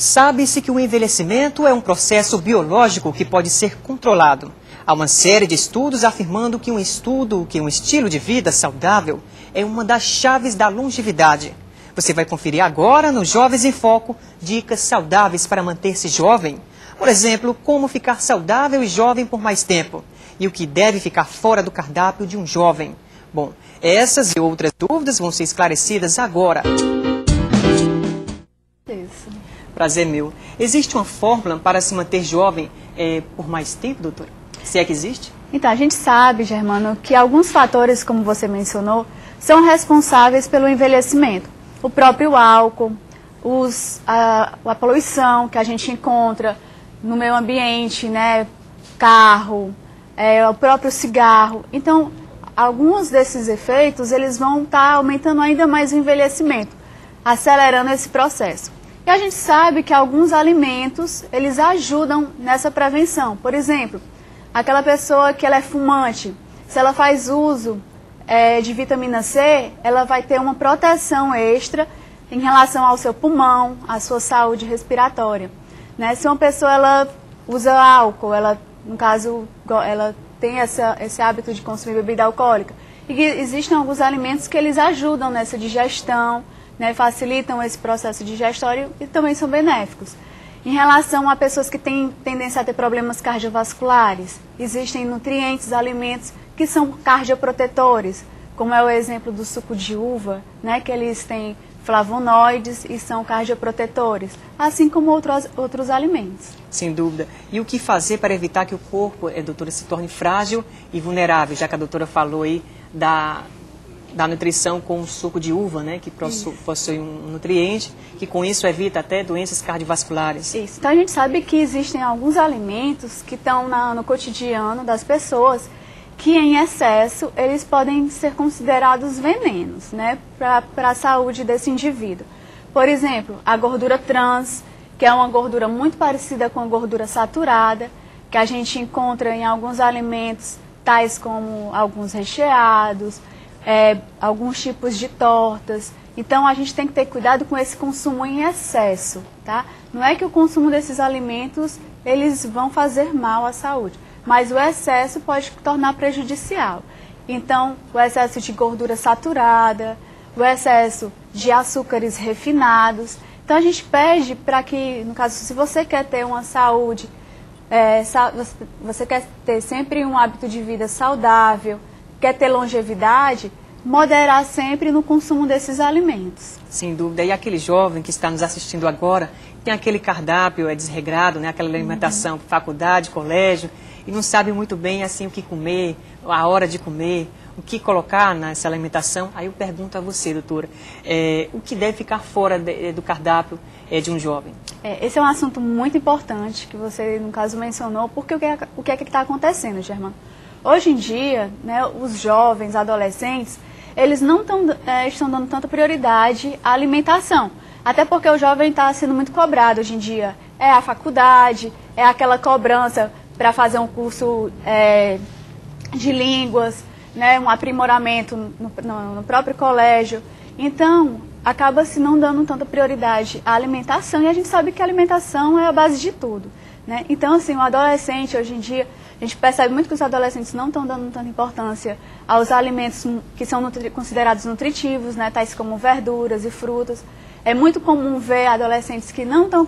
Sabe-se que o envelhecimento é um processo biológico que pode ser controlado. Há uma série de estudos afirmando que um estilo de vida saudável é uma das chaves da longevidade. Você vai conferir agora no Jovens em Foco dicas saudáveis para manter-se jovem. Por exemplo, como ficar saudável e jovem por mais tempo. E o que deve ficar fora do cardápio de um jovem. Bom, essas e outras dúvidas vão ser esclarecidas agora. Isso. Prazer meu. Existe uma fórmula para se manter jovem por mais tempo, doutora? Se é que existe? Então, a gente sabe, Germano, que alguns fatores, como você mencionou, são responsáveis pelo envelhecimento. O próprio álcool, a poluição que a gente encontra no meio ambiente, né? Carro, o próprio cigarro. Então, alguns desses efeitos, eles vão estar aumentando ainda mais o envelhecimento, acelerando esse processo. E a gente sabe que alguns alimentos, eles ajudam nessa prevenção. Por exemplo, aquela pessoa que ela é fumante, se ela faz uso de vitamina C, ela vai ter uma proteção extra em relação ao seu pulmão, à sua saúde respiratória. Né? Se uma pessoa ela usa álcool, ela, no caso, ela tem esse hábito de consumir bebida alcoólica, e existem alguns alimentos que eles ajudam nessa digestão, né, facilitam esse processo digestório e também são benéficos. Em relação a pessoas que têm tendência a ter problemas cardiovasculares, existem nutrientes, alimentos que são cardioprotetores, como é o exemplo do suco de uva, né, que eles têm flavonoides e são cardioprotetores, assim como outros alimentos. Sem dúvida. E o que fazer para evitar que o corpo, doutora, se torne frágil e vulnerável, já que a doutora falou aí da nutrição com o suco de uva, né, que possui um nutriente, que com isso evita até doenças cardiovasculares. Isso. Então a gente sabe que existem alguns alimentos que estão no cotidiano das pessoas que em excesso eles podem ser considerados venenos, né, para a saúde desse indivíduo. Por exemplo, a gordura trans, que é uma gordura muito parecida com a gordura saturada, que a gente encontra em alguns alimentos, tais como alguns recheados, alguns tipos de tortas. Então a gente tem que ter cuidado com esse consumo em excesso, tá? Não é que o consumo desses alimentos eles vão fazer mal à saúde, mas o excesso pode tornar prejudicial. Então o excesso de gordura saturada, o excesso de açúcares refinados. Então a gente pede para que, no caso, se você quer ter uma saúde, você quer ter sempre um hábito de vida saudável, quer ter longevidade, moderar sempre no consumo desses alimentos. Sem dúvida. E aquele jovem que está nos assistindo agora, tem aquele cardápio desregrado, né? Aquela alimentação, faculdade, colégio, e não sabe muito bem assim o que comer, a hora de comer, o que colocar nessa alimentação. Aí eu pergunto a você, doutora, o que deve ficar fora do cardápio de um jovem? Esse é um assunto muito importante que você, no caso, mencionou, porque o que é que está acontecendo, Germano? Hoje em dia, né, os jovens, adolescentes, eles não estão dando tanta prioridade à alimentação. Até porque o jovem está sendo muito cobrado hoje em dia. É a faculdade, é aquela cobrança para fazer um curso de línguas, né, um aprimoramento no próprio colégio. Então, acaba-se não dando tanta prioridade à alimentação. E a gente sabe que a alimentação é a base de tudo. Né? Então, assim, o adolescente, hoje em dia, a gente percebe muito que os adolescentes não estão dando tanta importância aos alimentos que são considerados nutritivos, né, tais como verduras e frutas. É muito comum ver adolescentes que não estão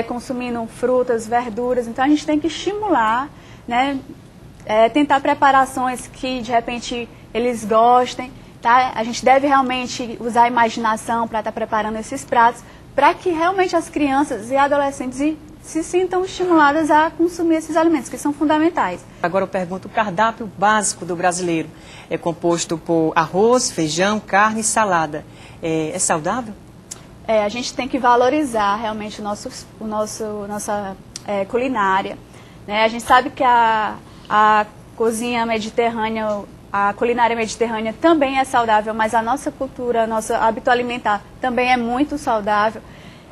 consumindo frutas, verduras. Então a gente tem que estimular, né, tentar preparações que de repente eles gostem. Tá? A gente deve realmente usar a imaginação para estar preparando esses pratos, para que realmente as crianças e adolescentes se sintam estimuladas a consumir esses alimentos, que são fundamentais. Agora eu pergunto, o cardápio básico do brasileiro é composto por arroz, feijão, carne e salada. É saudável? A gente tem que valorizar realmente nossa culinária. Né? A gente sabe que a cozinha mediterrânea, a culinária mediterrânea também é saudável, mas a nossa cultura, nosso hábito alimentar também é muito saudável.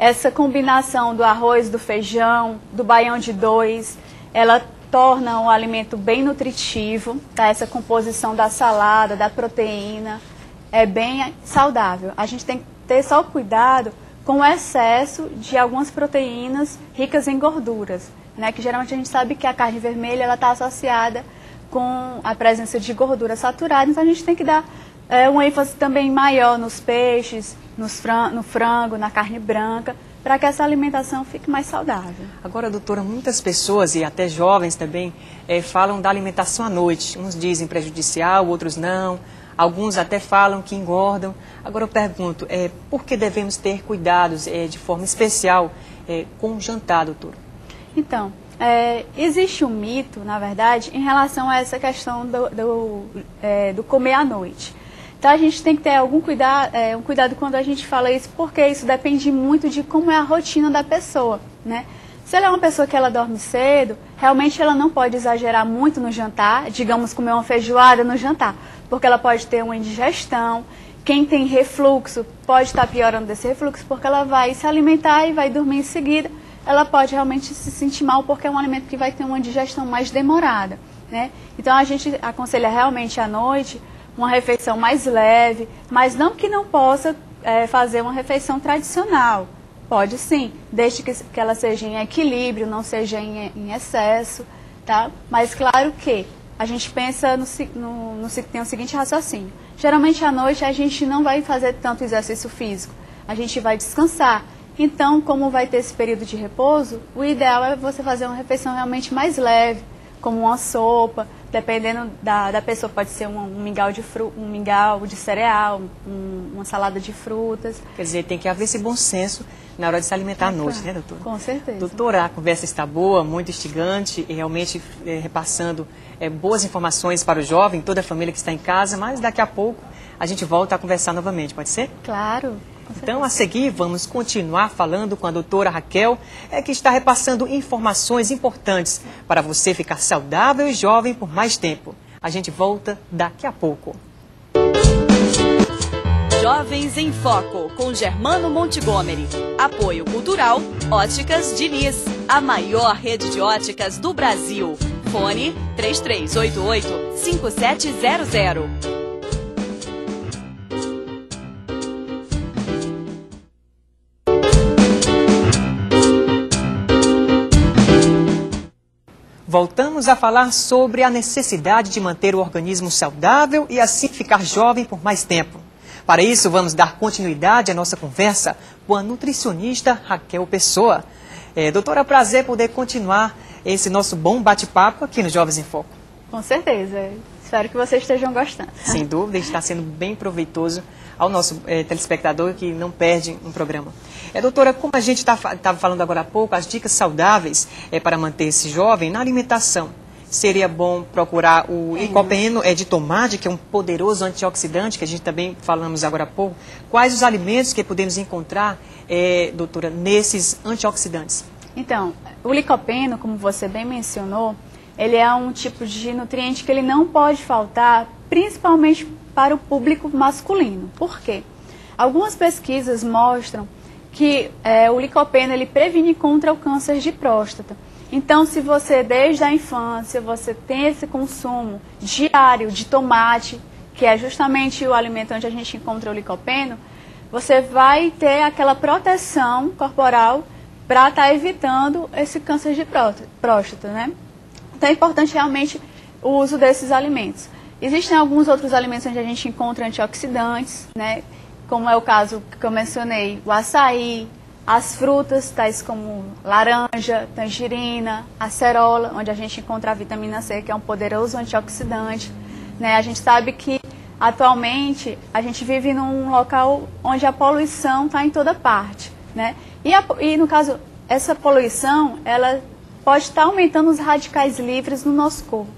Essa combinação do arroz, do feijão, do baião de dois, ela torna o alimento bem nutritivo, tá? Essa composição da salada, da proteína, é bem saudável. A gente tem que ter só o cuidado com o excesso de algumas proteínas ricas em gorduras, né? Que geralmente a gente sabe que a carne vermelha está associada com a presença de gordura saturada, então a gente tem que dar um ênfase também maior nos peixes, no frango, na carne branca, para que essa alimentação fique mais saudável. Agora, doutora, muitas pessoas, e até jovens também, falam da alimentação à noite. Uns dizem prejudicial, outros não. Alguns até falam que engordam. Agora eu pergunto, por que devemos ter cuidados de forma especial com o jantar, doutora? Então, existe um mito, na verdade, em relação a essa questão do comer à noite. Então a gente tem que ter algum cuidado, um cuidado quando a gente fala isso, porque isso depende muito de como é a rotina da pessoa, né? Se ela é uma pessoa que ela dorme cedo, realmente ela não pode exagerar muito no jantar, digamos comer uma feijoada no jantar, porque ela pode ter uma indigestão. Quem tem refluxo pode estar piorando desse refluxo, porque ela vai se alimentar e vai dormir em seguida. Ela pode realmente se sentir mal, porque é um alimento que vai ter uma digestão mais demorada, né? Então a gente aconselha realmente à noite uma refeição mais leve, mas não que não possa fazer uma refeição tradicional. Pode sim, desde que ela seja em equilíbrio, não seja em excesso, tá? Mas claro que a gente pensa tem o seguinte raciocínio. Geralmente à noite a gente não vai fazer tanto exercício físico, a gente vai descansar. Então, como vai ter esse período de repouso, o ideal é você fazer uma refeição realmente mais leve, como uma sopa, dependendo da pessoa, pode ser um mingau de cereal, uma salada de frutas. Quer dizer, tem que haver esse bom senso na hora de se alimentar à noite, né, doutora? Com certeza. Doutora, a conversa está boa, muito instigante, e realmente repassando boas informações para o jovem, toda a família que está em casa, mas daqui a pouco a gente volta a conversar novamente, pode ser? Claro. Então, a seguir, vamos continuar falando com a doutora Raquel, que está repassando informações importantes para você ficar saudável e jovem por mais tempo. A gente volta daqui a pouco. Jovens em Foco, com Germano Montgomery. Apoio cultural, Óticas Diniz, a maior rede de óticas do Brasil. Fone 3388-5700. Voltamos a falar sobre a necessidade de manter o organismo saudável e assim ficar jovem por mais tempo. Para isso, vamos dar continuidade à nossa conversa com a nutricionista Raquel Pessoa. Doutora, é um prazer poder continuar esse nosso bom bate-papo aqui no Jovens em Foco. Com certeza. Espero que vocês estejam gostando. Sem dúvida, está sendo bem proveitoso ao nosso telespectador que não perde um programa. Doutora, como a gente estava falando agora há pouco, as dicas saudáveis para manter esse jovem na alimentação. Seria bom procurar o licopeno de tomate, que é um poderoso antioxidante, que a gente também falamos agora há pouco. Quais os alimentos que podemos encontrar, doutora, nesses antioxidantes? Então, o licopeno, como você bem mencionou, ele é um tipo de nutriente que ele não pode faltar, principalmente para o público masculino. Por quê? Algumas pesquisas mostram que o licopeno ele previne contra o câncer de próstata. Então, se você, desde a infância, você tem esse consumo diário de tomate, que é justamente o alimento onde a gente encontra o licopeno, você vai ter aquela proteção corporal para estar evitando esse câncer de próstata, né? Então, é importante realmente o uso desses alimentos. Existem alguns outros alimentos onde a gente encontra antioxidantes, né? Como é o caso que eu mencionei, o açaí, as frutas, tais como laranja, tangerina, acerola, onde a gente encontra a vitamina C, que é um poderoso antioxidante, né? A gente sabe que, atualmente, a gente vive num local onde a poluição está em toda parte, né? E, no caso, essa poluição, ela pode estar aumentando os radicais livres no nosso corpo.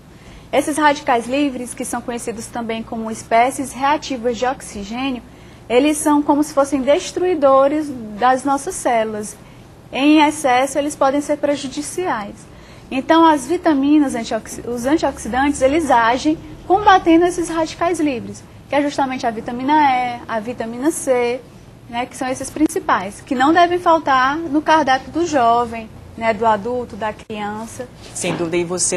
Esses radicais livres, que são conhecidos também como espécies reativas de oxigênio, eles são como se fossem destruidores das nossas células. Em excesso, eles podem ser prejudiciais. Então, as vitaminas, os antioxidantes, eles agem combatendo esses radicais livres, que é justamente a vitamina E, a vitamina C, né, que são esses principais, que não devem faltar no cardápio do jovem, né, do adulto, da criança. Sem dúvida, e você